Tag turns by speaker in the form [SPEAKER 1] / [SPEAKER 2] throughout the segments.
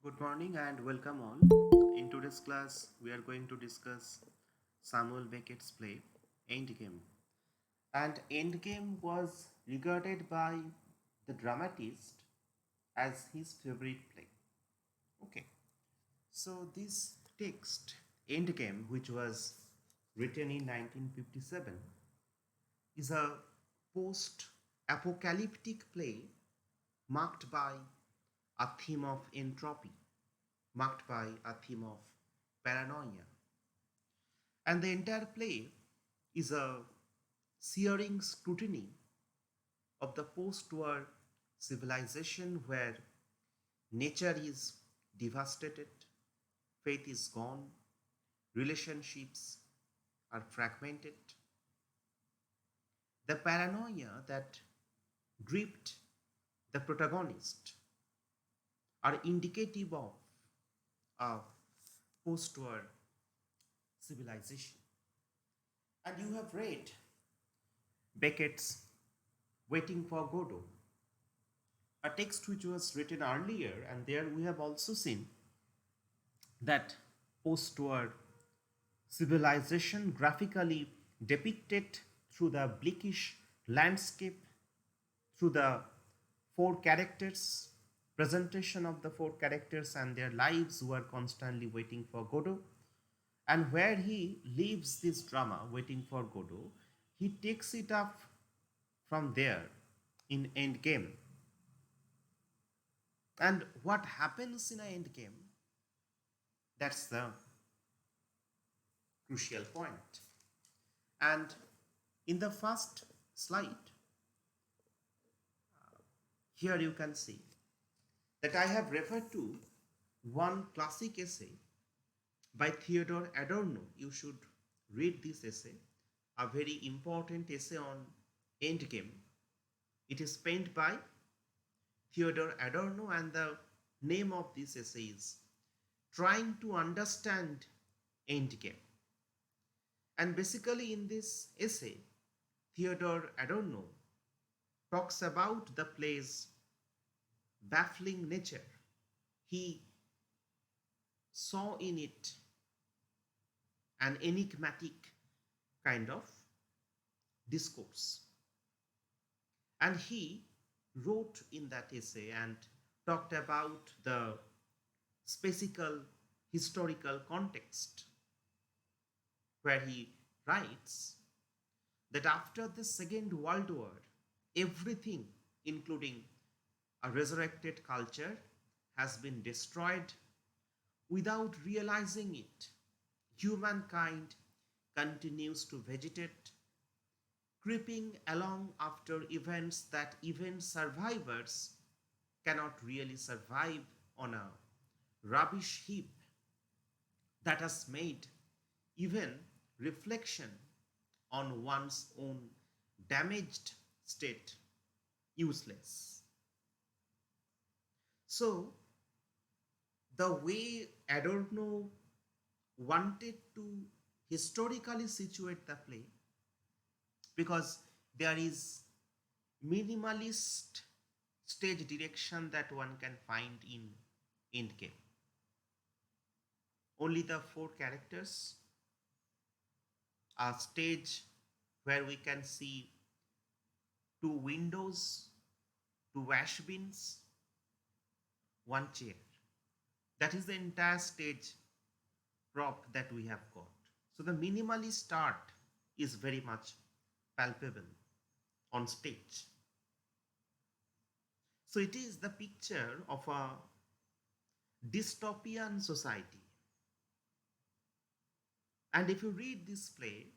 [SPEAKER 1] Good morning and welcome all. In today's class, we are going to discuss Samuel Beckett's play Endgame. And Endgame was regarded by the dramatist as his favorite play. Okay, so this text, Endgame, which was written in 1957, is a post apocalyptic play marked by a theme of entropy, marked by a theme of paranoia. And the entire play is a searing scrutiny of the post war civilization where nature is devastated, faith is gone, relationships are fragmented. The paranoia that gripped the protagonist are indicative of a post war civilization. And you have read Beckett's Waiting for Godot, a text which was written earlier, and there we have also seen that post war civilization graphically depicted through the bleakish landscape, through the four characters, presentation of the four characters and their lives who are constantly waiting for Godot. And where he leaves this drama, Waiting for Godot, he takes it up from there in Endgame. And what happens in an Endgame, that's the crucial point. And in the first slide, here you can see that I have referred to one classic essay by Theodore Adorno. You should read this essay, a very important essay on Endgame. It is penned by Theodore Adorno, and the name of this essay is Trying to Understand Endgame. And basically, in this essay, Theodore Adorno talks about the play's baffling nature. He saw in it an enigmatic kind of discourse. And he wrote in that essay and talked about the specific historical context, where he writes that after the Second World War, everything, including a resurrected culture, has been destroyed. Without realizing it, humankind continues to vegetate, creeping along after events that even survivors cannot really survive on a rubbish heap that has made even reflection on one's own damaged state useless. So, the way Adorno wanted to historically situate the play, because there is minimalist stage direction that one can find in Endgame. Only the four characters, a stage where we can see two windows, two wash bins, one chair. That is the entire stage prop that we have got. So the minimalist art is very much palpable on stage. So it is the picture of a dystopian society. And if you read this play,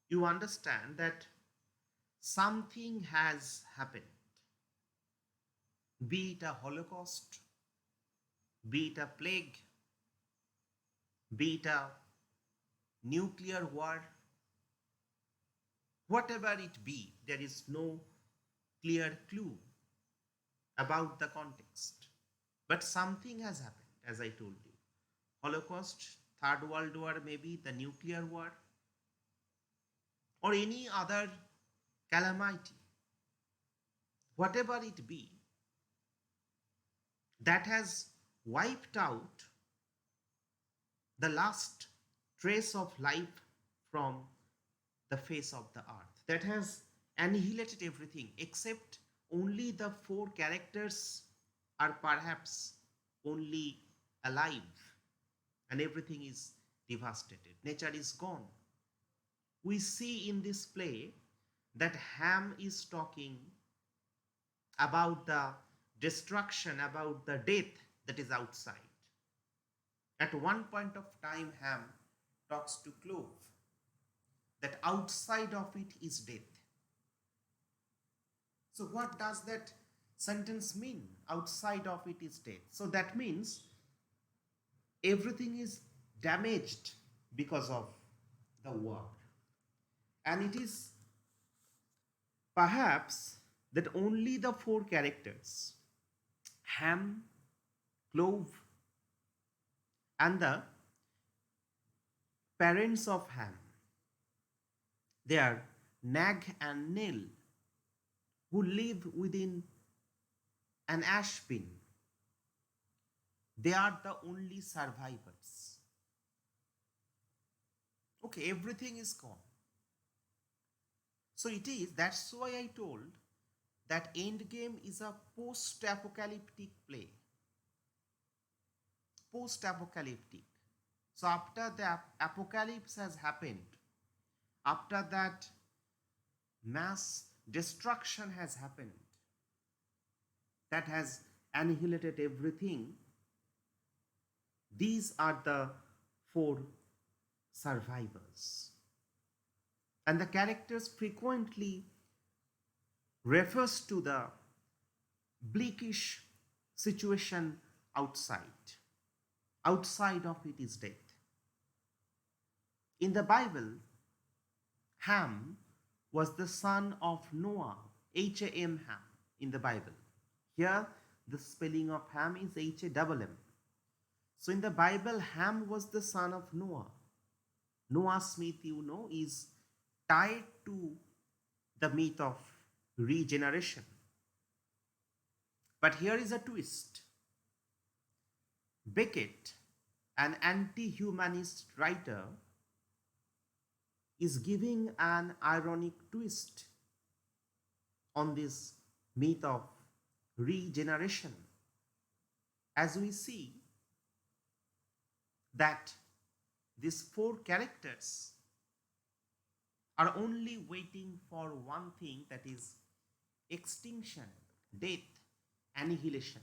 [SPEAKER 1] you understand that something has happened, be it a Holocaust, be it a plague, be it a nuclear war, whatever it be, there is no clear clue about the context. But something has happened, as I told you. Holocaust, Third World War, maybe the nuclear war, or any other calamity, whatever it be, that has wiped out the last trace of life from the face of the earth, that has annihilated everything except only the four characters are perhaps only alive, and everything is devastated. Nature is gone. We see in this play that Ham is talking about the destruction, about the death that is outside. At one point of time, Ham talks to Clove that outside of it is death. So, what does that sentence mean? Outside of it is death. So, that means everything is damaged because of the war. And it is perhaps that only the four characters, Ham, Clove, and the parents of Ham, they are Nag and Nell, who live within an ash bin. They are the only survivors. Okay, everything is gone. So it is, that's why I told that Endgame is a post-apocalyptic play. Post-apocalyptic. So after the apocalypse has happened, after that mass destruction has happened, that has annihilated everything, these are the four survivors. And the characters frequently refers to the bleakish situation outside. Outside of it is death. In the Bible, Ham was the son of Noah, Ham, Ham, in the Bible. Here, the spelling of Ham is Ham. So in the Bible, Ham was the son of Noah. Noah's myth, you know, is tied to the myth of regeneration. But here is a twist. Beckett, an anti-humanist writer, is giving an ironic twist on this myth of regeneration, as we see that these four characters are only waiting for one thing, that is extinction, death, annihilation.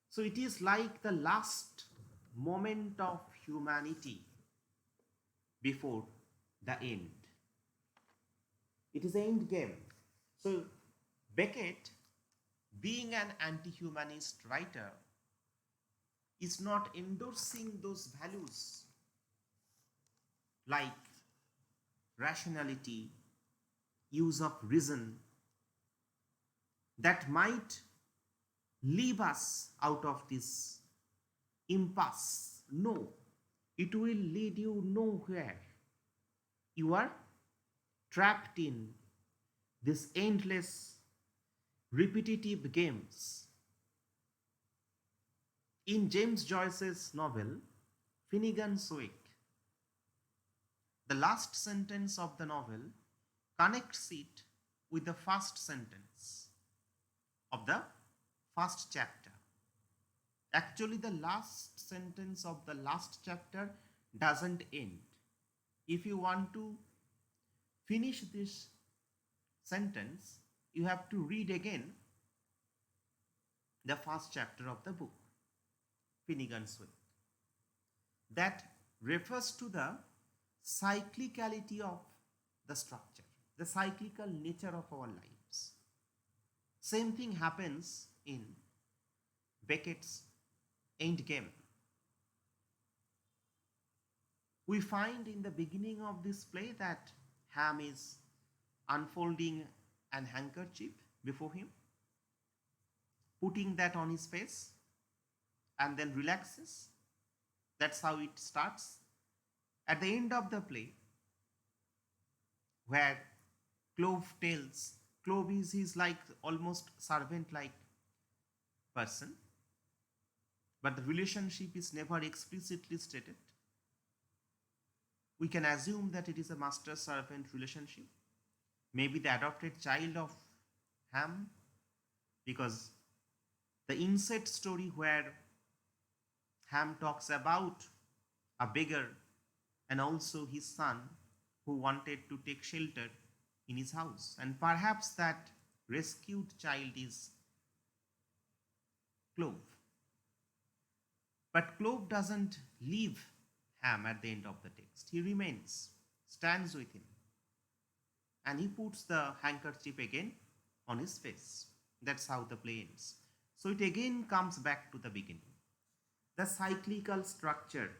[SPEAKER 1] So it is like the last moment of humanity before the end. It is the end game. So Beckett, being an anti-humanist writer, is not endorsing those values like rationality, use of reason, that might leave us out of this impasse. No, it will lead you nowhere. You are trapped in this endless repetitive games. In James Joyce's novel Finnegan's Wake, the last sentence of the novel connects it with the first sentence of the first chapter. Actually, the last sentence of the last chapter doesn't end. If you want to finish this sentence, you have to read again the first chapter of the book, Finnegan's Wake. That refers to the cyclicality of the structure, the cyclical nature of our lives. Same thing happens in Beckett's Endgame. We find in the beginning of this play that Ham is unfolding an handkerchief before him, putting that on his face, and then relaxes. That's how it starts. At the end of the play, where Clove is his like almost servant like person, but the relationship is never explicitly stated. We can assume that it is a master servant relationship, maybe the adopted child of Ham, because the inset story where Ham talks about a beggar and also his son who wanted to take shelter in his house. And perhaps that rescued child is Clove. But Clove doesn't leave Ham at the end of the text. He remains, stands with him, and he puts the handkerchief again on his face. That's how the play ends. So it again comes back to the beginning. The cyclical structure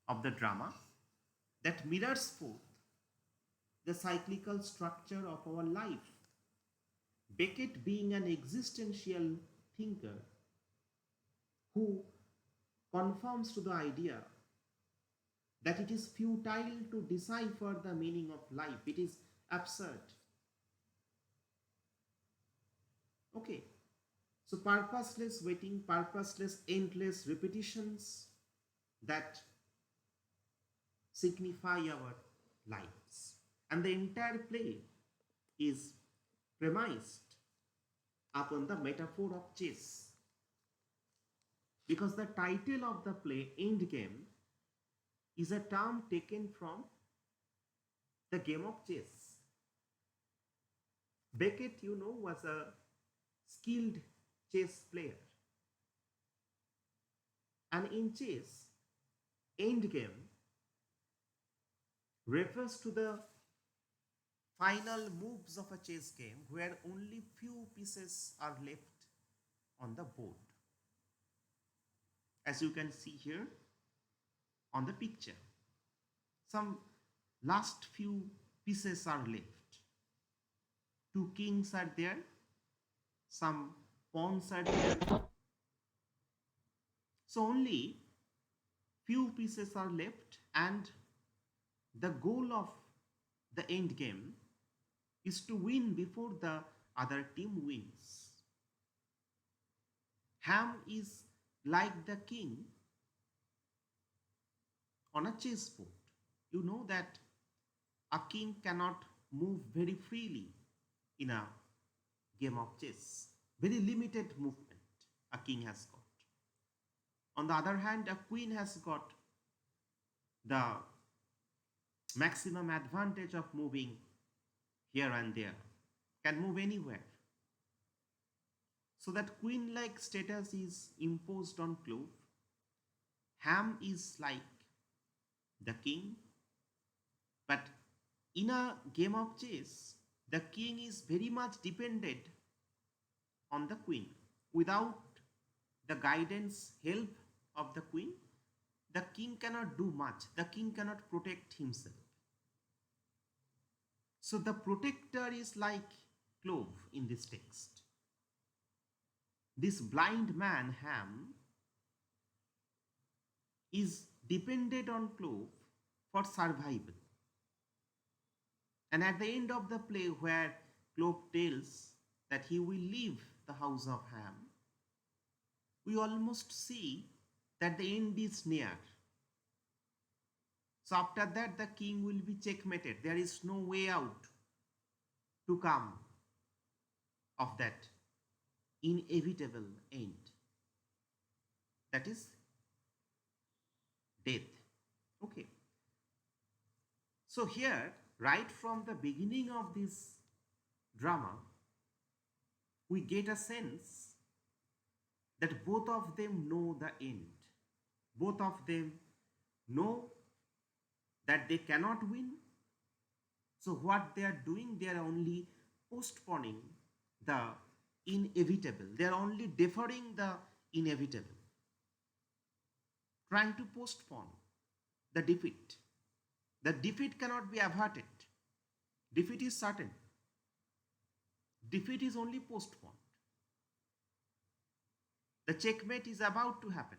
[SPEAKER 1] of the drama that mirrors forth the cyclical structure of our life. Beckett, being an existential thinker who conforms to the idea that it is futile to decipher the meaning of life, it is absurd. Okay, so purposeless waiting, purposeless, endless repetitions that signify our lives. And the entire play is premised upon the metaphor of chess. Because the title of the play, Endgame, is a term taken from the game of chess. Beckett, was a skilled chess player. And in chess, Endgame refers to the final moves of a chess game where only few pieces are left on the board. As you can see here on the picture, some last few pieces are left. Two kings are there, some pawns are there. So only few pieces are left, and the goal of the end game is to win before the other team wins. Ham is like the king on a chessboard. You know that a king cannot move very freely in a game of chess. Very limited movement a king has got. On the other hand, a queen has got the maximum advantage of moving here and there, can move anywhere. So that queen-like status is imposed on Clove. Ham is like the king, but in a game of chess, the king is very much dependent on the queen. Without the guidance, help of the queen, the king cannot do much. The king cannot protect himself. So the protector is like Clove in this text. This blind man, Ham, is dependent on Clove for survival. And at the end of the play, where Clove tells that he will leave the house of Ham, we almost see that the end is near. So after that, the king will be checkmated. There is no way out to come of that inevitable end. That is death. Okay. So here, right from the beginning of this drama, we get a sense that both of them know the end. Both of them know that they cannot win. So what they are doing, they are only postponing the inevitable. They are only deferring the inevitable, trying to postpone the defeat. The defeat cannot be averted. Defeat is certain. Defeat is only postponed. The checkmate is about to happen.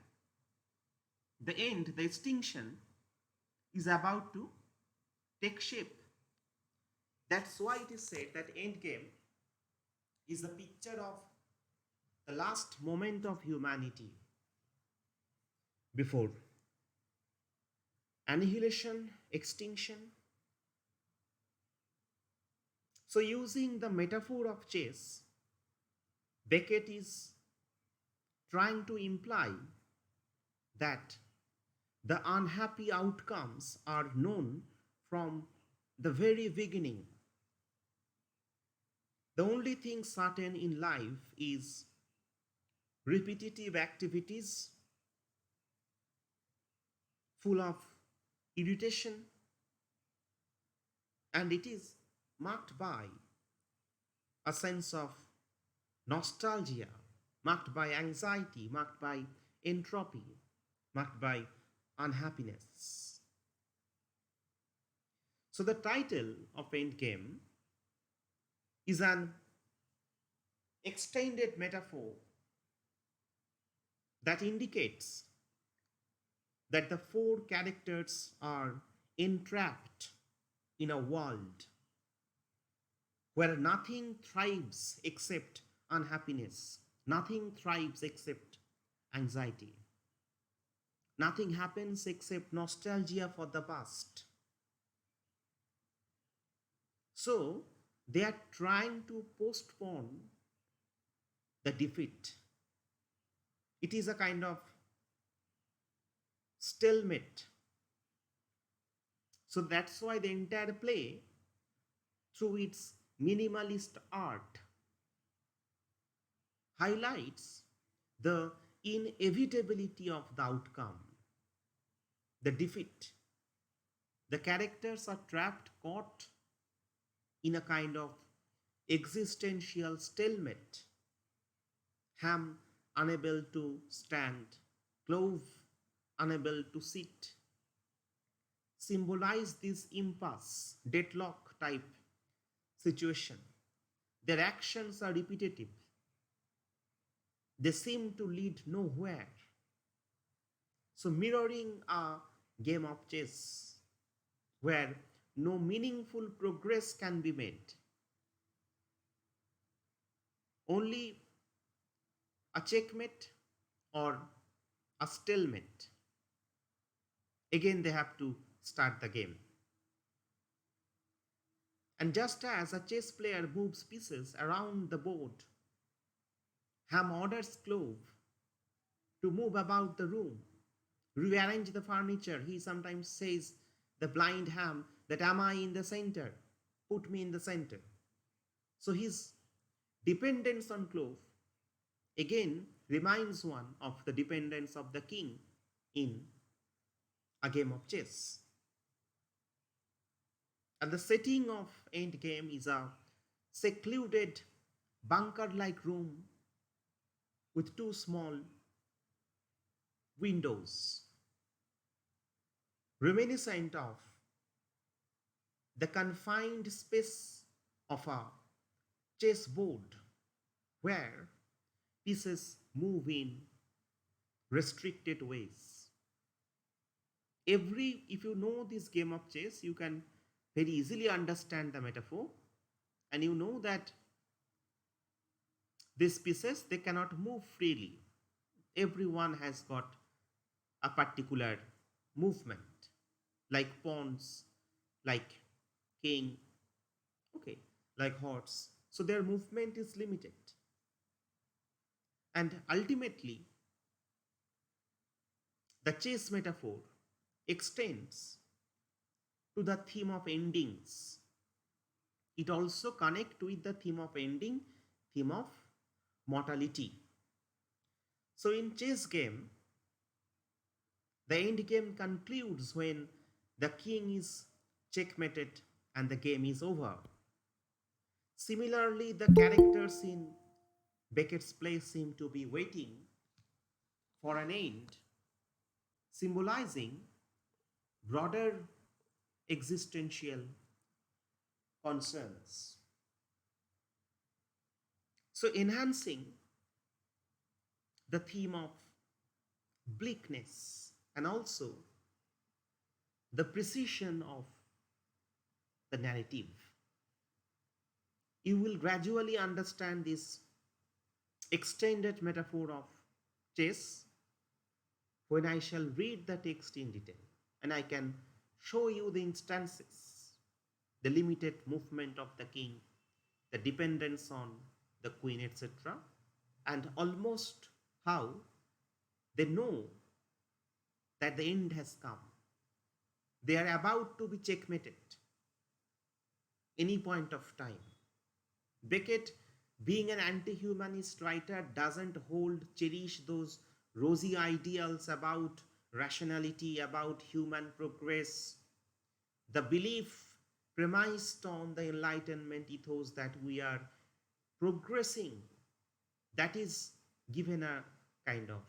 [SPEAKER 1] The end, the extinction, is about to take shape. That's why it is said that Endgame is the picture of the last moment of humanity before annihilation, extinction. So, using the metaphor of chess, Beckett is trying to imply that the unhappy outcomes are known from the very beginning. The only thing certain in life is repetitive activities full of irritation, and it is marked by a sense of nostalgia, marked by anxiety, marked by entropy, marked by unhappiness. So, the title of Endgame is an extended metaphor that indicates that the four characters are entrapped in a world where nothing thrives except unhappiness, nothing thrives except anxiety, nothing happens except nostalgia for the past. So they are trying to postpone the defeat. It is a kind of stalemate. So that's why the entire play, through its minimalist art, highlights the inevitability of the outcome, the defeat. The characters are trapped, caught in a kind of existential stalemate. Ham unable to stand, Clove unable to sit, symbolize this impasse, deadlock type situation. Their actions are repetitive. They seem to lead nowhere. So, mirroring a game of chess where no meaningful progress can be made, only a checkmate or a stalemate. Again, they have to start the game. And just as a chess player moves pieces around the board, Ham orders Clove to move about the room, rearrange the furniture. He sometimes says, the blind Ham, that am I in the center? Put me in the center. So his dependence on Clove again reminds one of the dependence of the king in a game of chess. And the setting of Endgame is a secluded bunker-like room with two small windows, reminiscent of the confined space of a chessboard where pieces move in restricted ways. If you know this game of chess, you can very easily understand the metaphor, and you know that these pieces, they cannot move freely. Everyone has got a particular movement, like pawns, like king, okay, like horse. So their movement is limited. And ultimately, the chess metaphor extends to the theme of endings. It also connects with the theme of ending, theme of mortality. So in chess game, the end game concludes when the king is checkmated and the game is over. Similarly, the characters in Beckett's play seem to be waiting for an end, symbolizing broader existential concerns. So, enhancing the theme of bleakness and also the precision of the narrative. You will gradually understand this extended metaphor of chess when I shall read the text in detail and I can show you the instances, the limited movement of the king, the dependence on the queen, etc., and almost how they know that the end has come. They are about to be checkmated any point of time. Beckett, being an anti-humanist writer, doesn't cherish those rosy ideals about rationality, about human progress, the belief premised on the Enlightenment ethos that we are progressing, that is given a kind of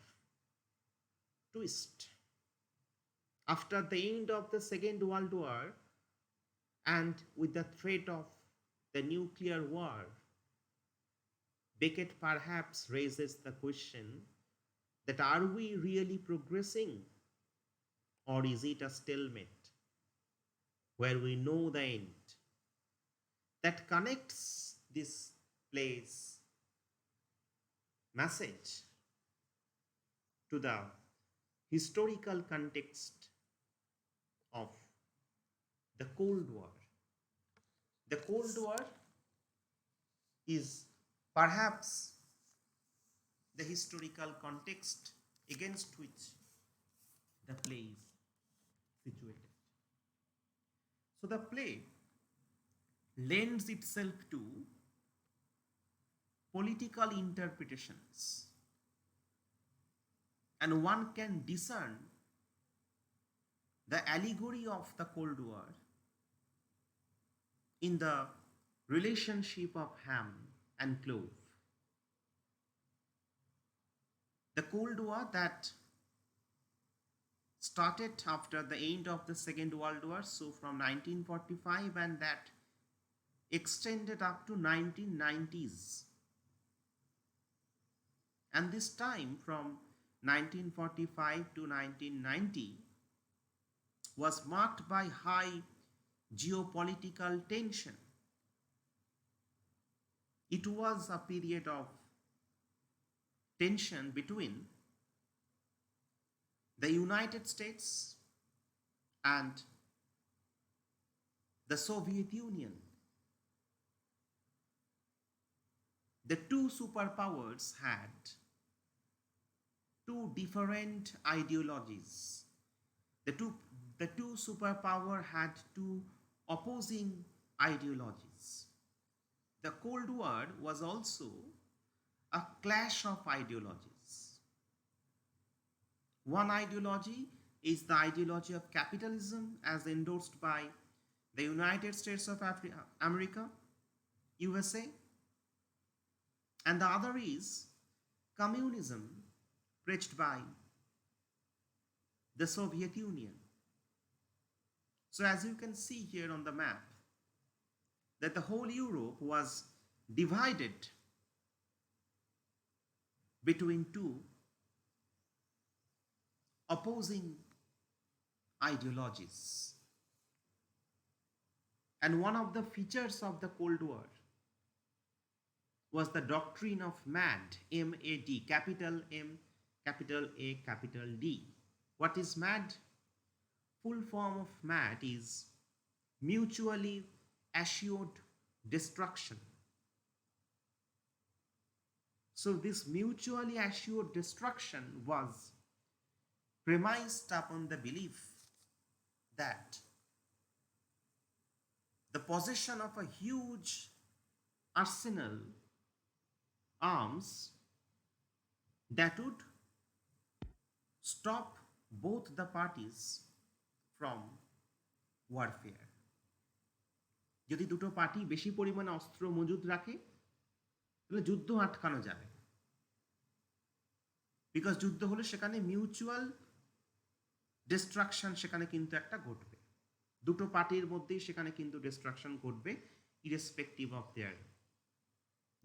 [SPEAKER 1] twist. After the end of the Second World War and with the threat of the nuclear war, Beckett perhaps raises the question that are we really progressing, or is it a stalemate where we know the end? That connects this play's message to the historical context of the Cold War. The Cold War is perhaps the historical context against which the play is situated. So the play lends itself to political interpretations, and one can discern the allegory of the Cold War in the relationship of ham and clove. The Cold War that started after the end of the Second World War, so from 1945, and that extended up to 1990s. And this time from 1945 to 1990 was marked by high geopolitical tension. It was a period of tension between the United States and the Soviet Union. The two superpowers had two different ideologies. The two superpower had two opposing ideologies. The Cold War was also a clash of ideologies. One ideology is the ideology of capitalism as endorsed by the United States of America, USA, and the other is communism preached by the Soviet Union. So as you can see here on the map, that the whole Europe was divided between two opposing ideologies. And one of the features of the Cold War was the doctrine of MAD, M-A-D, capital M, capital A, capital D. What is MAD? Full form of MAD is mutually assured destruction. So this mutually assured destruction was premised upon the belief that the possession of a huge arsenal arms that would stop both the parties from warfare. যদি দুটো party বেশি পরিমাণে অস্ত্র মজুদ রাখে তাহলে যুদ্ধ আটকানো যাবে, বিকজ যুদ্ধ হলে সেখানে মিউচুয়াল ডিস্ট্রাকশন সেখানে কিন্তু একটা ঘটবে, দুটো পার্টির মধ্যেই সেখানে কিন্তু ডিস্ট্রাকশন ঘটবে irrespective of their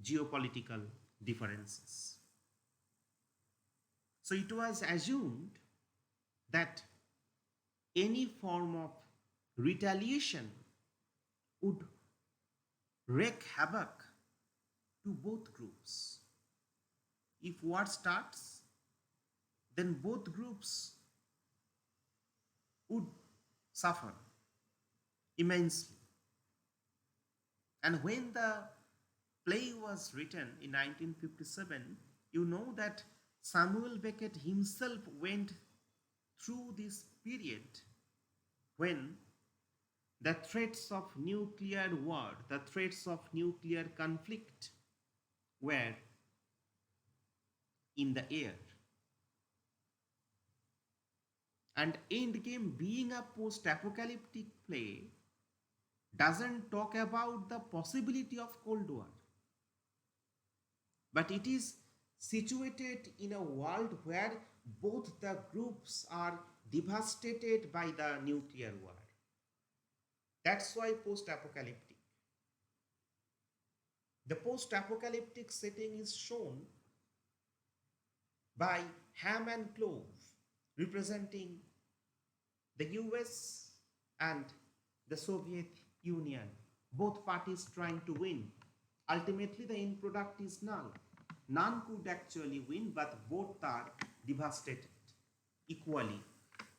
[SPEAKER 1] geopolitical differences. So it was assumed that any form of retaliation would wreak havoc to both groups. if war starts, then both groups would suffer immensely. And when the play was written in 1957, you know that Samuel Beckett himself went through this period when the threats of nuclear war, the threats of nuclear conflict were in the air. And Endgame, being a post apocalyptic play, doesn't talk about the possibility of Cold War, but it is situated in a world where both the groups are devastated by the nuclear war. That's why post apocalyptic. The post apocalyptic setting is shown by ham and clove representing the US and the Soviet Union, both parties trying to win. Ultimately, the end product is null. None could actually win, but both are devastated equally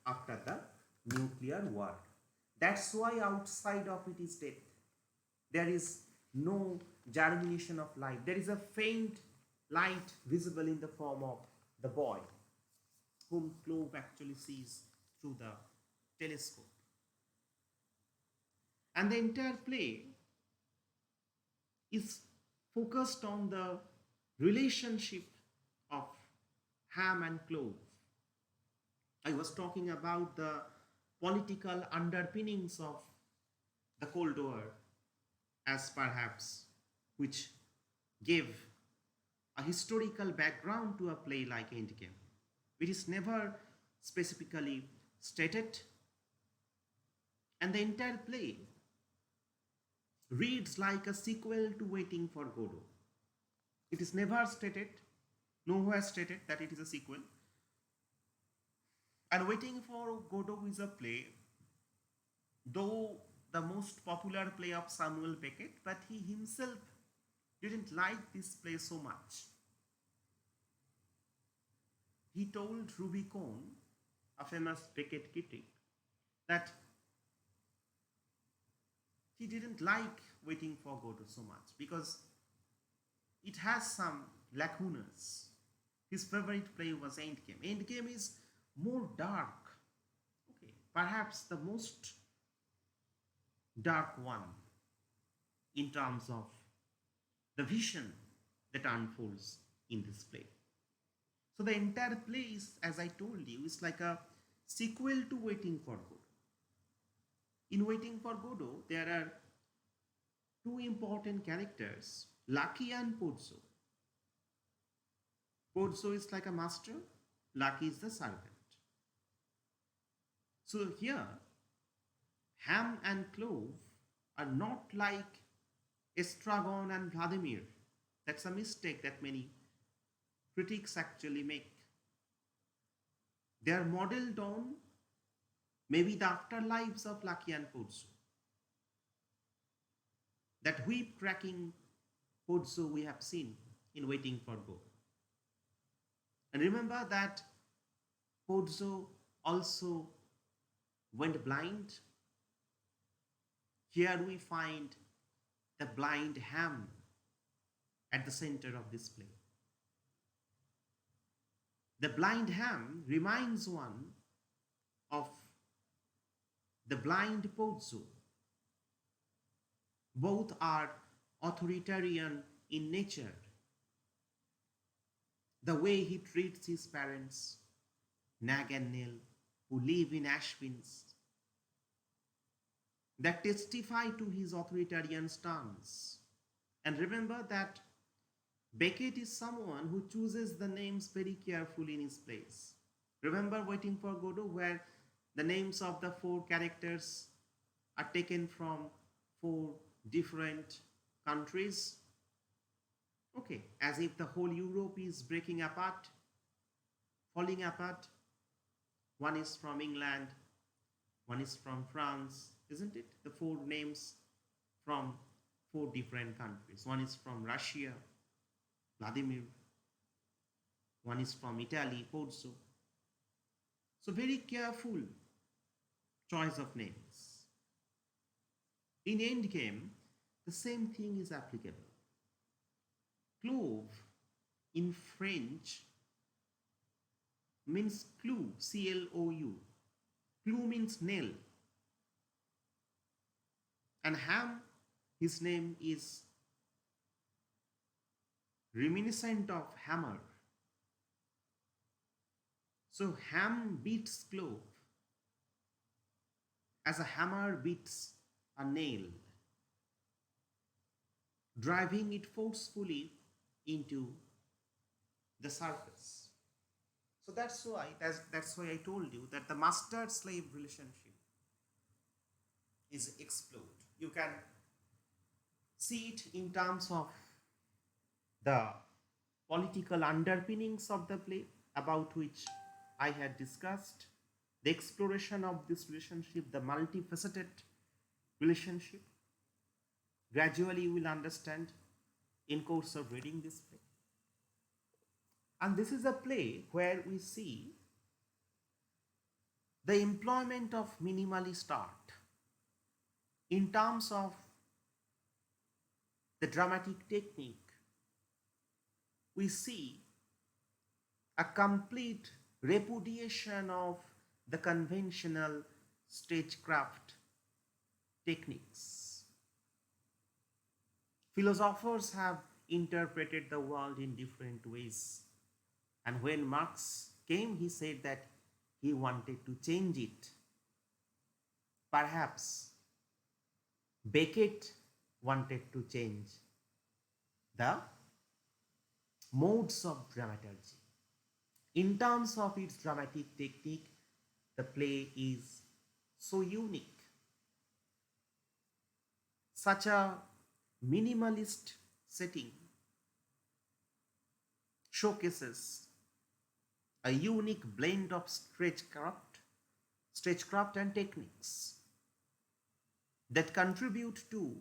[SPEAKER 1] after the nuclear war. That's why outside of it is death. There is no germination of life. There is a faint light visible in the form of the boy, whom Clove actually sees through the telescope. And the entire play is focused on the relationship of ham and clove. I was talking about the political underpinnings of the Cold War as perhaps which gave a historical background to a play like Endgame, which is never specifically stated, and the entire play reads like a sequel to Waiting for Godot. It is never stated, nowhere stated that it is a sequel. And Waiting for Godot is a play, though the most popular play of Samuel Beckett, but he himself didn't like this play so much. He told Ruby Cohn, a famous Beckett critic, that he didn't like Waiting for Godot so much because it has some lacunas. His favorite play was Endgame. Endgame is more dark. Okay, perhaps the most dark one in terms of the vision that unfolds in this play. So the entire play is, as I told you, is like a sequel to Waiting for Godot. In Waiting for Godot, there are two important characters, Lucky and Pozzo. Pozzo is like a master, Lucky is the servant. So here, ham and clove are not like Estragon and Vladimir. That's a mistake that many critics actually make. They are modeled on maybe the afterlives of Lucky and Pozzo. That whip cracking Pozzo we have seen in Waiting for Godot. And remember that Pozzo also went blind. Here we find the blind ham at the center of this play. The blind ham reminds one of the blind Pozzo. Both are authoritarian in nature. The way he treats his parents, Nag and Nell, who live in Ashwins, that testify to his authoritarian stance. And remember that Beckett is someone who chooses the names very carefully in his plays. Remember Waiting for Godot, where the names of the four characters are taken from four different countries? Okay, as if the whole Europe is breaking apart, falling apart. One is from England, one is from France, isn't it? The four names from four different countries. One is from Russia, Vladimir. One is from Italy, Pozzo. So very careful choice of names. In Endgame, the same thing is applicable. Clove in French means clou, C-L-O-U. Clou means nail. And Ham, his name is reminiscent of hammer. So Ham beats clove as a hammer beats a nail, driving it forcefully into the surface. So that's why I told you that the master slave relationship is explored. You can see it in terms of the political underpinnings of the play, about which I had discussed, the exploration of this relationship, the multifaceted relationship. Gradually you will understand in course of reading this play. And this is a play where we see the employment of minimalist art in terms of the dramatic technique. We see a complete repudiation of the conventional stagecraft techniques. Philosophers have interpreted the world in different ways. And when Marx came, he said that he wanted to change it. Perhaps Beckett wanted to change the modes of dramaturgy. In terms of its dramatic technique, the play is so unique. Such a minimalist setting showcases a unique blend of stagecraft and techniques that contribute to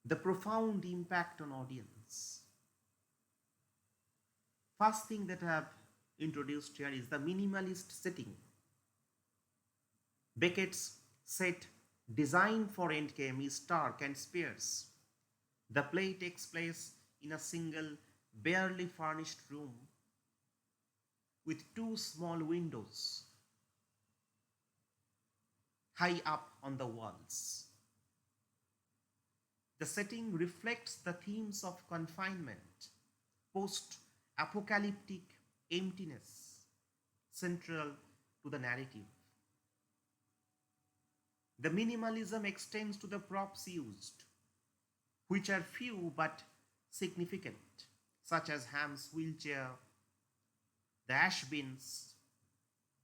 [SPEAKER 1] the profound impact on audience. First thing that I have introduced here is the minimalist setting. Beckett's set design for Endgame is stark and sparse. The play takes place in a single, barely furnished room with two small windows high up on the walls. The setting reflects the themes of confinement, post-apocalyptic emptiness, central to the narrative. The minimalism extends to the props used, which are few but significant, such as Ham's wheelchair, the ash bins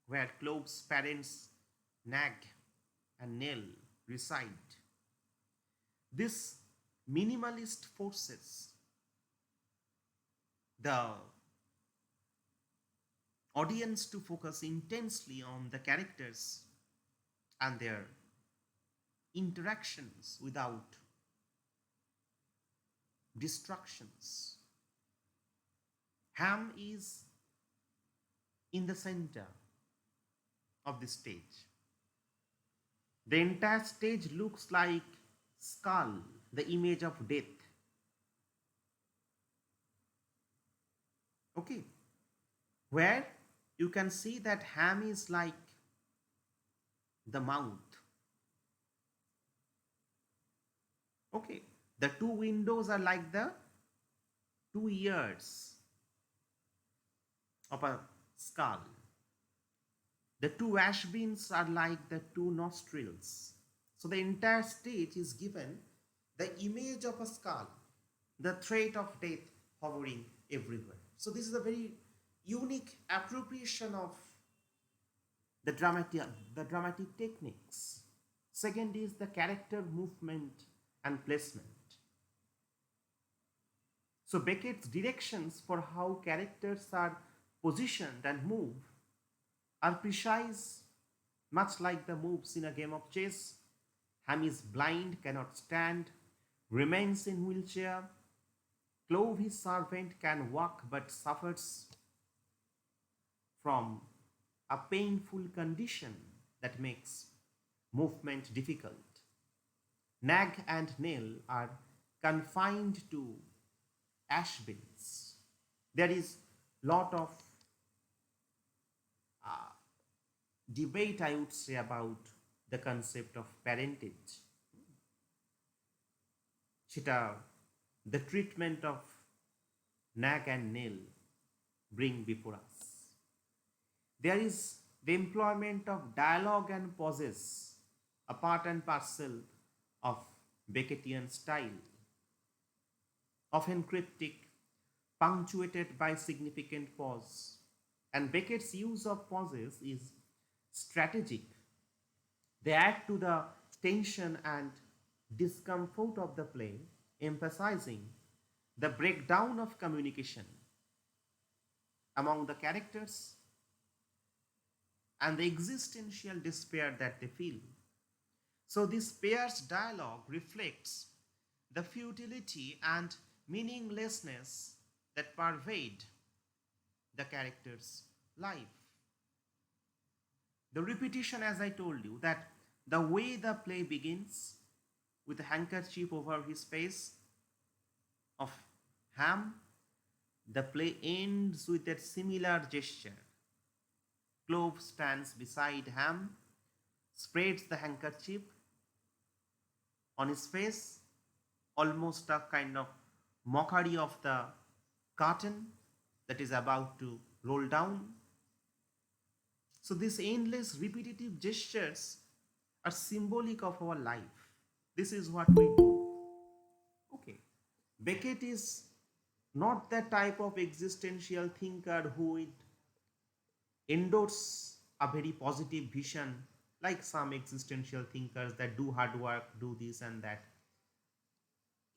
[SPEAKER 1] where Clove's parents Nag and Nell reside. This minimalist forces the audience to focus intensely on the characters and their interactions without distractions. Ham is in the center of the stage. The entire stage looks like skull, the image of death. Okay, where you can see that Ham is like the mouth. Okay, the two windows are like the two ears of a skull. The two ash bins are like the two nostrils. So the entire stage is given the image of a skull, the threat of death hovering everywhere. So this is a very unique appropriation of the dramatic techniques. Second is the character movement and placement. So Beckett's directions for how characters are positioned and move are precise, much like the moves in a game of chess. Ham is blind, cannot stand, remains in wheelchair. Clove, his servant, can walk but suffers from a painful condition that makes movement difficult. Nag and Nail are confined to ash bins. There is lot of debate, I would say, about the concept of parentage. সেটা the treatment of Nag and Nail bring before us. There is the employment of dialogue and pauses, a part and parcel of Beckettian style, often cryptic, punctuated by significant pause. And Beckett's use of pauses is strategic. They add to the tension and discomfort of the play, emphasizing the breakdown of communication among the characters and the existential despair that they feel. So, this pair's dialogue reflects the futility and meaninglessness that pervade the character's life. The repetition, as I told you, that the way the play begins with a handkerchief over his face of Ham, the play ends with a similar gesture. Clove stands beside Ham, spreads the handkerchief on his face, almost a kind of mockery of the curtain that is about to roll down. So these endless repetitive gestures are symbolic of our life. This is what we do. Okay. Beckett is not that type of existential thinker who would endorse a very positive vision like some existential thinkers that do hard work, do this and that.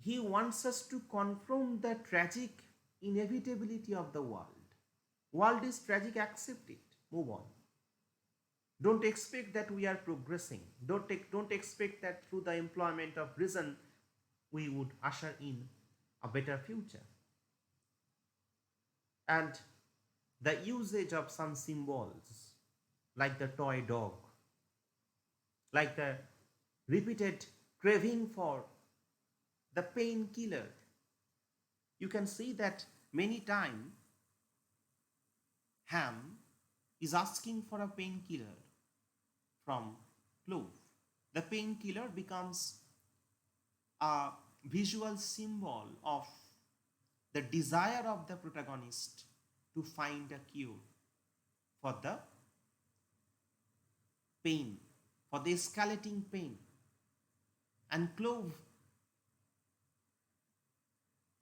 [SPEAKER 1] He wants us to confront the tragic inevitability of the world. World is tragic, accept it, move on. Don't expect that we are progressing. Don't expect that through the employment of reason we would usher in a better future. And the usage of some symbols like the toy dog, like the repeated craving for the painkiller. You can see that many times Ham is asking for a painkiller from Clove. The painkiller becomes a visual symbol of the desire of the protagonist to find a cure for the pain, for the escalating pain. And Clove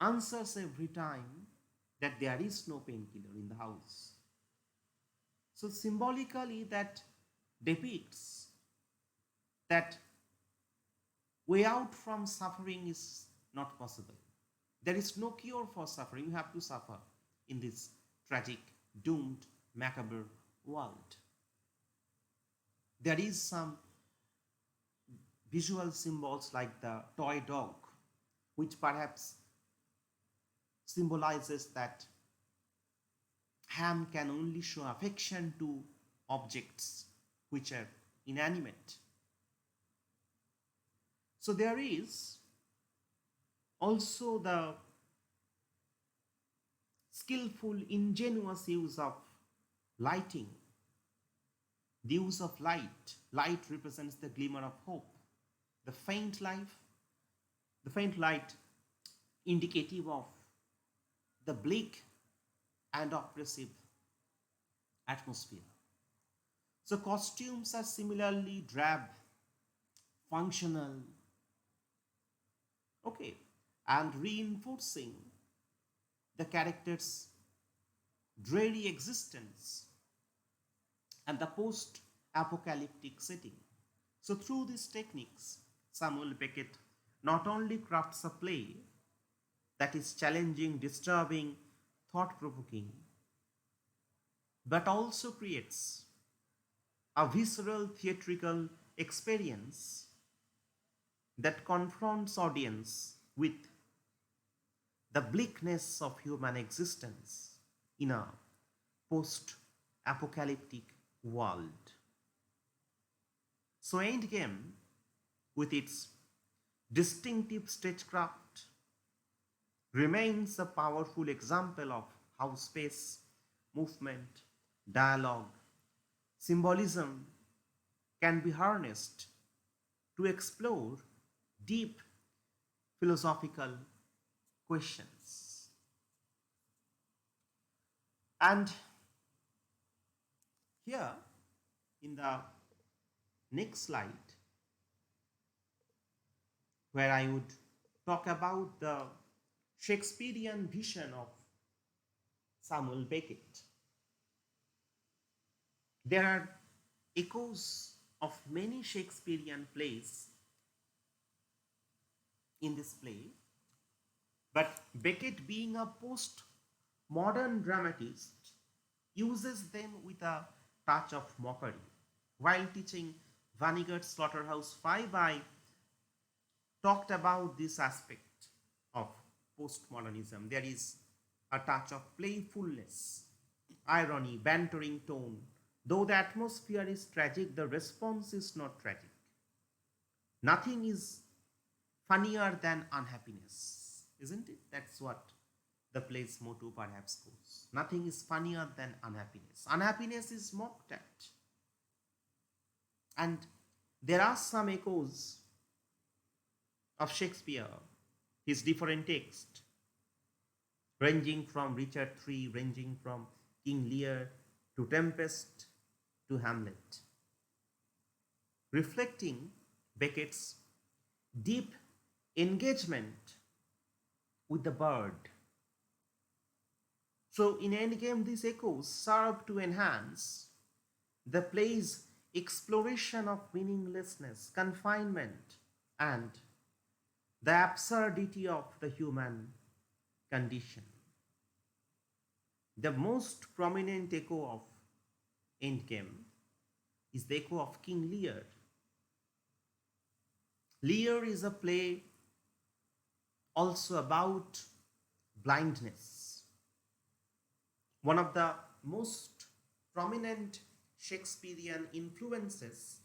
[SPEAKER 1] answers every time that there is no painkiller in the house. So symbolically that depicts that way out from suffering is not possible. There is no cure for suffering. You have to suffer in this tragic, doomed, macabre world. There is some visual symbols like the toy dog, which perhaps symbolizes that Ham can only show affection to objects which are inanimate. So there is also the skillful, ingenuous use of lighting. The use of light. Light represents the glimmer of hope. The faint light indicative of the bleak and oppressive atmosphere. So costumes are similarly drab, functional, okay, and reinforcing the character's dreary existence and the post-apocalyptic setting. So through these techniques, Samuel Beckett not only crafts a play that is challenging, disturbing, thought-provoking, but also creates a visceral theatrical experience that confronts audience with the bleakness of human existence in a post apocalyptic world. So, Endgame, with its distinctive stagecraft, remains a powerful example of how space, movement, dialogue, symbolism can be harnessed to explore deep philosophical questions. And here in the next slide, where I would talk about the Shakespearean vision of Samuel Beckett, there are echoes of many Shakespearean plays in this play, but Beckett, being a post modern dramatist, uses them with a touch of mockery. While teaching Vonnegut Slaughterhouse 5, I talked about this aspect of postmodernism. There is a touch of playfulness, irony, bantering tone. Though the atmosphere is tragic, the response is not tragic. Nothing is funnier than unhappiness, isn't it? That's what the play's motto perhaps goes. Nothing is funnier than unhappiness. Unhappiness is mocked at. And there are some echoes of Shakespeare, his different texts, ranging from Richard III, ranging from King Lear to Tempest to Hamlet, reflecting Beckett's deep engagement with the bird. So in Endgame, these echoes serve to enhance the play's exploration of meaninglessness, confinement, and the absurdity of the human condition. The most prominent echo of Endgame is the echo of King Lear. Lear is a play also about blindness. One of the most prominent Shakespearean influences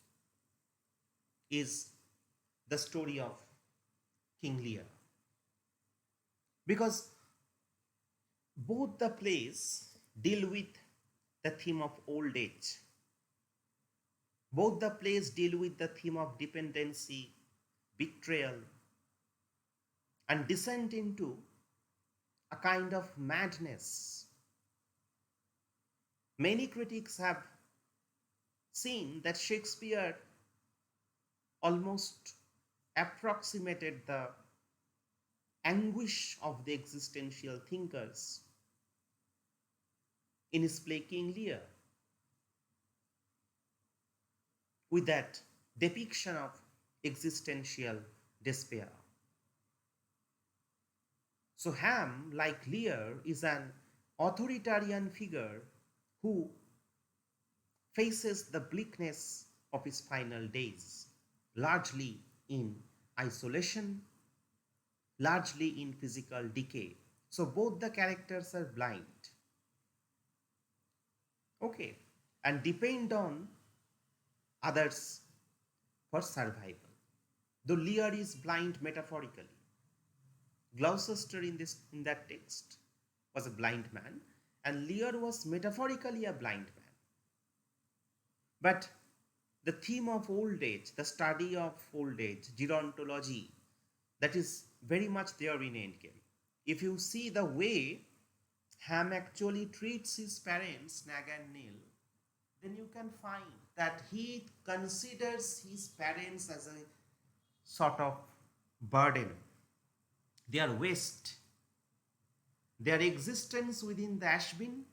[SPEAKER 1] is the story of King Lear. Because both the plays deal with the theme of old age. Both the plays deal with the theme of dependency, betrayal, and descent into a kind of madness. Many critics have seen that Shakespeare almost approximated the anguish of the existential thinkers in his play King Lear, with that depiction of existential despair. So Ham, like Lear, is an authoritarian figure who faces the bleakness of his final days, largely in isolation, largely in physical decay. So both the characters are blind. Okay, and depend on others for survival. Though Lear is blind metaphorically, Gloucester in that text was a blind man, and Lear was metaphorically a blind man. But the theme of old age, the study of old age, gerontology, that is very much there in Endgame. If you see the way Ham actually treats his parents, Nag and Nil, then you can find that he considers his parents as a sort of burden. Their waste, their existence within the ash bin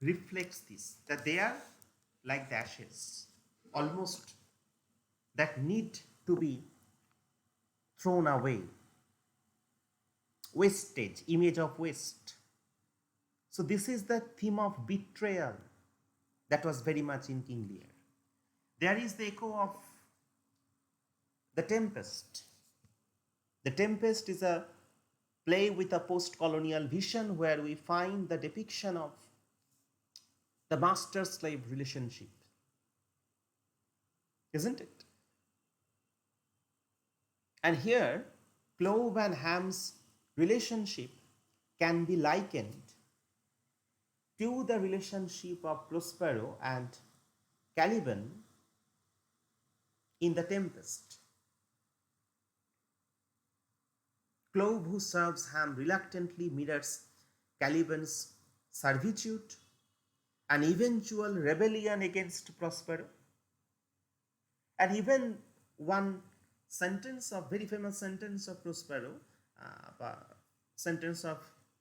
[SPEAKER 1] reflects this, that they are like the ashes, almost that need to be thrown away. Wastage, image of waste. So this is the theme of betrayal that was very much in King Lear. There is the echo of The Tempest. The Tempest is a play with a post-colonial vision where we find the depiction of the master-slave relationship, isn't it? And here, Clove and Ham's relationship can be likened to the relationship of Prospero and Caliban in The Tempest. Clove, who serves Ham, reluctantly mirrors Caliban's servitude and eventual rebellion against Prospero. And even one sentence of very famous sentence of Prospero, sentence of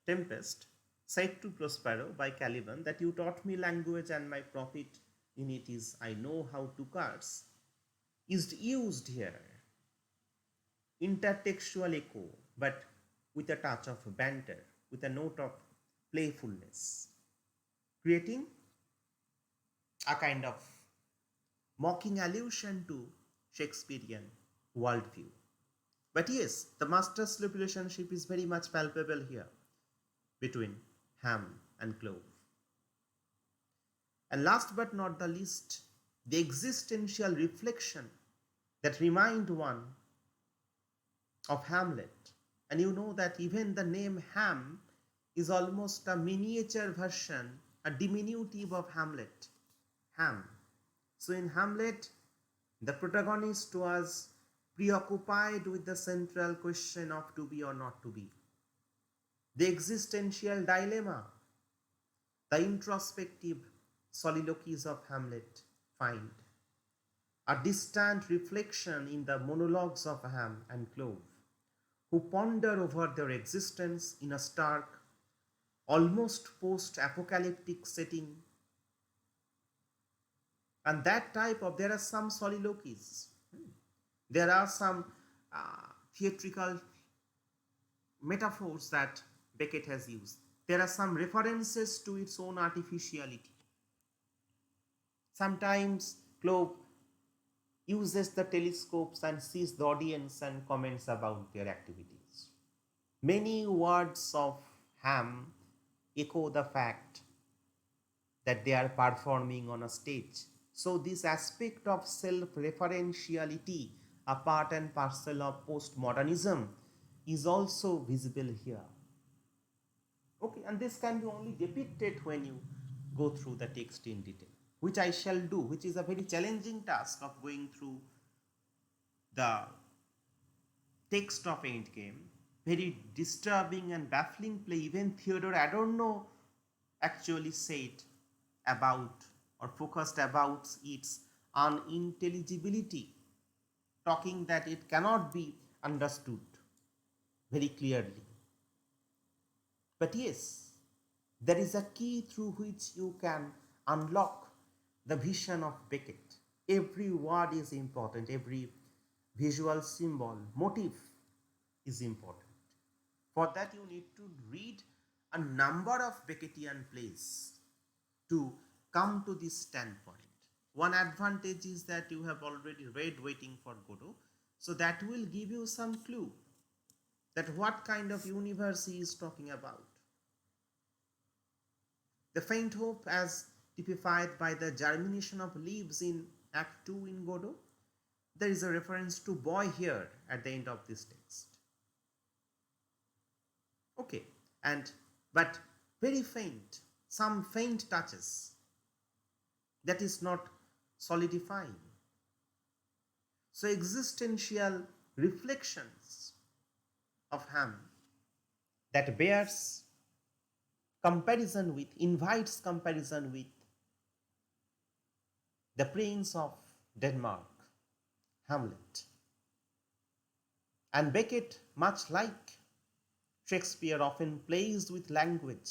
[SPEAKER 1] Tempest, said to Prospero by Caliban that you taught me language and my profit in it is I know how to curse, is used here. Intertextual echo, but with a touch of banter, with a note of playfulness, creating a kind of mocking allusion to Shakespearean worldview. But yes, the master-slave relationship is very much palpable here between Ham and Clove. And last but not the least, the existential reflection that remind one of Hamlet. And you know that even the name Ham is almost a miniature version, a diminutive of Hamlet, Ham. So in Hamlet, the protagonist was preoccupied with the central question of to be or not to be. The existential dilemma, the introspective soliloquies of Hamlet find a distant reflection in the monologues of Ham and Clove, who ponder over their existence in a stark, almost post-apocalyptic setting. And that type of, there are some soliloquies, there are some theatrical metaphors that Beckett has used. There are some references to its own artificiality. Sometimes Clove uses the telescopes and sees the audience and comments about their activities. Many words of Ham echo the fact that they are performing on a stage. So this aspect of self-referentiality, a part and parcel of postmodernism, is also visible here. Okay, and this can be only depicted when you go through the text in detail, which I shall do, which is a very challenging task of going through the text of Endgame. Very disturbing and baffling play. Even Theodore Adorno actually said about or focused about its unintelligibility, talking that it cannot be understood very clearly. But yes, there is a key through which you can unlock the vision of Beckett. Every word is important, every visual symbol, motif is important. For that you need to read a number of Beckettian plays to come to this standpoint. One advantage is that you have already read Waiting for Godot, so that will give you some clue that what kind of universe he is talking about. The faint hope as typified by the germination of leaves in Act 2 in Godot, there is a reference to boy here at the end of this text. Okay, but very faint, some faint touches, that is not solidifying. So existential reflections of Ham that bears comparison with, invites comparison with the Prince of Denmark, Hamlet. And Beckett, much like Shakespeare, often plays with language,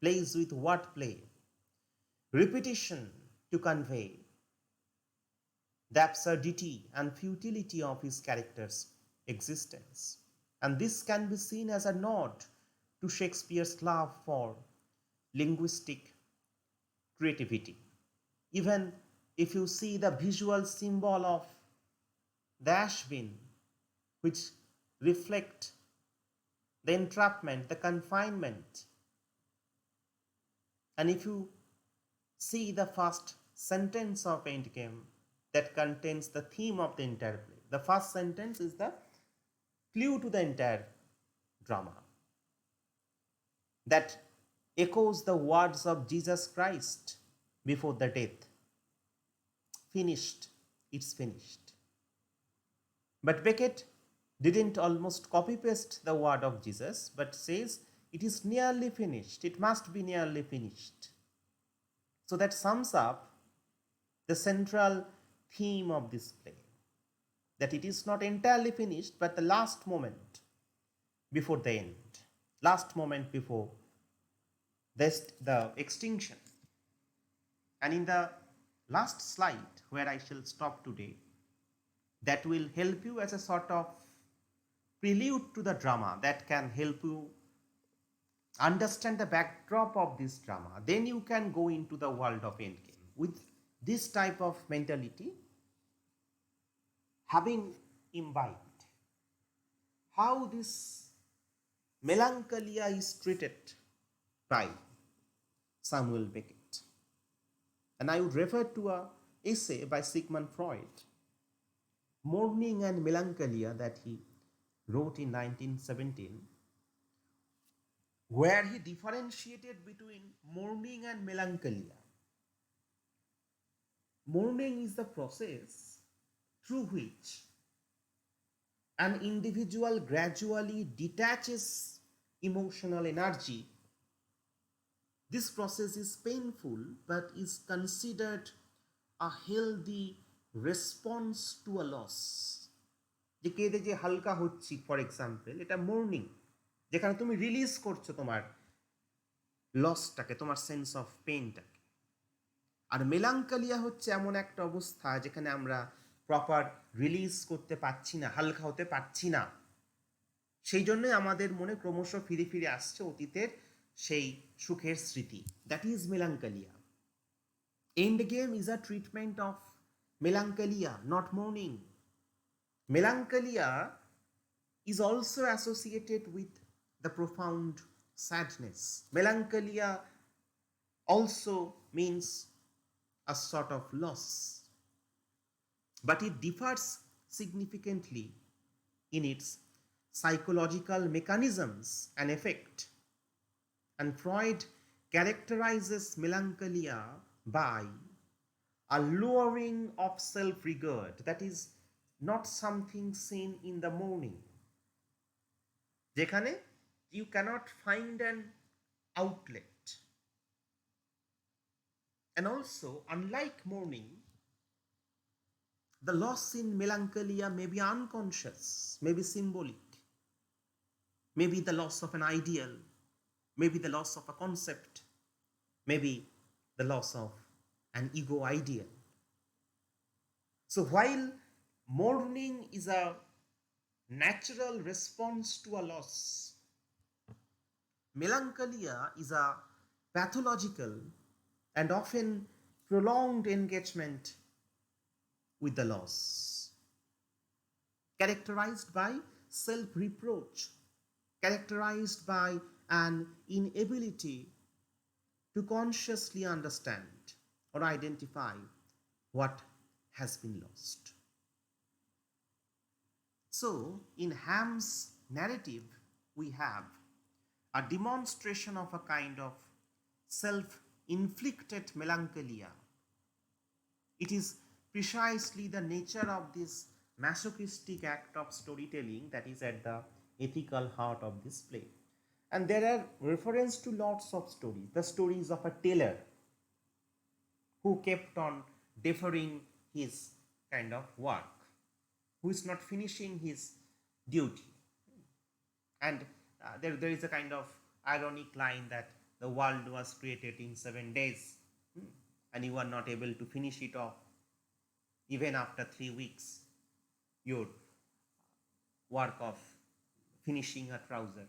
[SPEAKER 1] plays with wordplay, repetition to convey the absurdity and futility of his character's existence. And this can be seen as a nod to Shakespeare's love for linguistic creativity. Even if you see the visual symbol of the ash bin, which reflect the entrapment, the confinement. And if you see the first sentence of Endgame, that contains the theme of the entire play. The first sentence is the clue to the entire drama, that echoes the words of Jesus Christ before the death. Finished, it's finished. But Beckett didn't almost copy paste the word of Jesus, but says it is nearly finished, it must be nearly finished. So that sums up the central theme of this play, that it is not entirely finished, but the last moment before the end, last moment before the extinction. And in the last slide, where I shall stop today, that will help you as a sort of prelude to the drama, that can help you understand the backdrop of this drama. Then you can go into the world of Endgame. With this type of mentality, having imbibed how this melancholia is treated by Samuel Beckett. And I would refer to an essay by Sigmund Freud, Mourning and Melancholia, that he wrote in 1917, where he differentiated between mourning and melancholia. Mourning is the process through which an individual gradually detaches emotional energy. This process is painful, but is considered a healthy response to a loss. যে কেঁদে যে হালকা হচ্ছি, for example, এটা mourning, যেখানে তুমি release করছো তোমার লসটাকে, তোমার সেন্স অফ পেইনটাকে। আর মেলাঙ্কালিয়া হচ্ছে এমন একটা অবস্থা যেখানে আমরা প্রপার রিলিজ করতে পারছি না, হালকা হতে পারছি না। সেই জন্যই আমাদের মনে ক্রমশ ফিরে ফিরে আসছে অতীতের সেই সুখের স্মৃতি। That is melancholia. Endgame is a treatment of melancholia, not mourning. Melancholia is also associated with the profound sadness. Melancholia also means a sort of loss, but it differs significantly in its psychological mechanisms and effect. And Freud characterizes melancholia by a lowering of self-regard, that is not something seen in the morning, যেখানে you cannot find an outlet. And also, unlike mourning, the loss in melancholia may be unconscious, may be symbolic, maybe the loss of an ideal, maybe the loss of a concept, maybe the loss of an ego ideal. So while mourning is a natural response to a loss, melancholia is a pathological and often prolonged engagement with the loss, characterized by self-reproach, characterized by an inability to consciously understand or identify what has been lost. So, in Ham's narrative, we have a demonstration of a kind of self-inflicted melancholia. It is precisely the nature of this masochistic act of storytelling that is at the ethical heart of this play. And there are references to lots of stories, the stories of a tailor who kept on deferring his kind of work, who is not finishing his duty. And there is a kind of ironic line that the world was created in 7 days, and you are not able to finish it off. Even after 3 weeks, your work of finishing a trouser.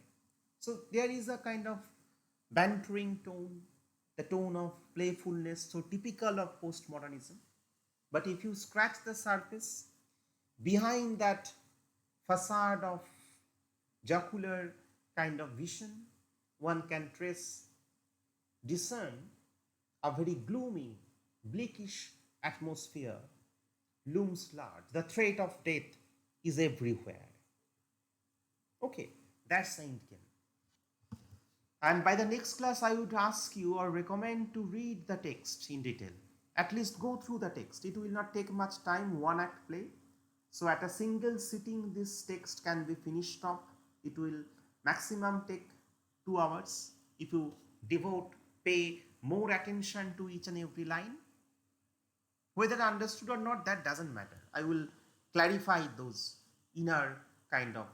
[SPEAKER 1] So there is a kind of bantering tone, the tone of playfulness, so typical of postmodernism. But if you scratch the surface, behind that facade of jocular kind of vision, one can discern a very gloomy, bleakish atmosphere looms large. The threat of death is everywhere. Okay, that's the Endgame. And by the next class, I would ask you or recommend to read the text in detail. At least go through the text. It will not take much time, one act play. So at a single sitting, this text can be finished up. It will maximum take 2 hours. If you pay more attention to each and every line, whether understood or not, that doesn't matter. I will clarify those inner kind of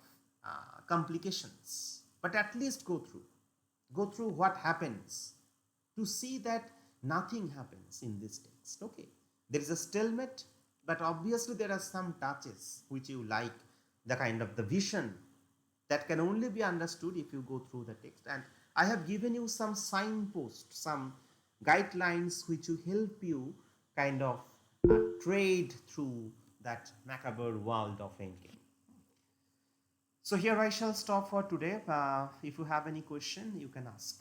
[SPEAKER 1] complications. But at least go through what happens to see that nothing happens in this text. Okay, there is a stalemate, but obviously there are some touches which you like, the kind of the vision that can only be understood if you go through the text. And I have given you some signposts, some guidelines which will help you kind of trade through that macabre world of Endgame. So here I shall stop for today. If you have any question, you can ask.